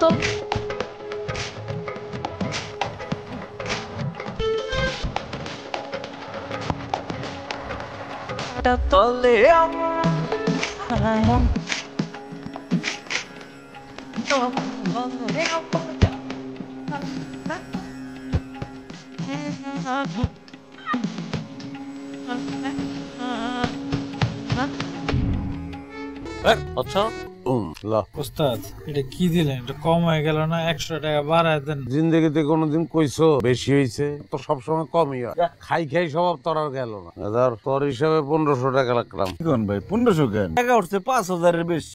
তো তলে আচ্ছা ওস্তাদ এটা কি দিলেন? এটা কম হয়ে গেল না? 100 টাকা বাড়ায় দেন। জিন্দগিতে কোনোদিন কইছো বেশি হয়েছে? তো সবসময় কমই হয়। খাই খাই স্বভাব তোর আর গেল না। ধর তোর হিসাবে 1500 টাকা রাখলাম। ভাই 1500 কেন টাকা উঠছে 5000-এর বেশি।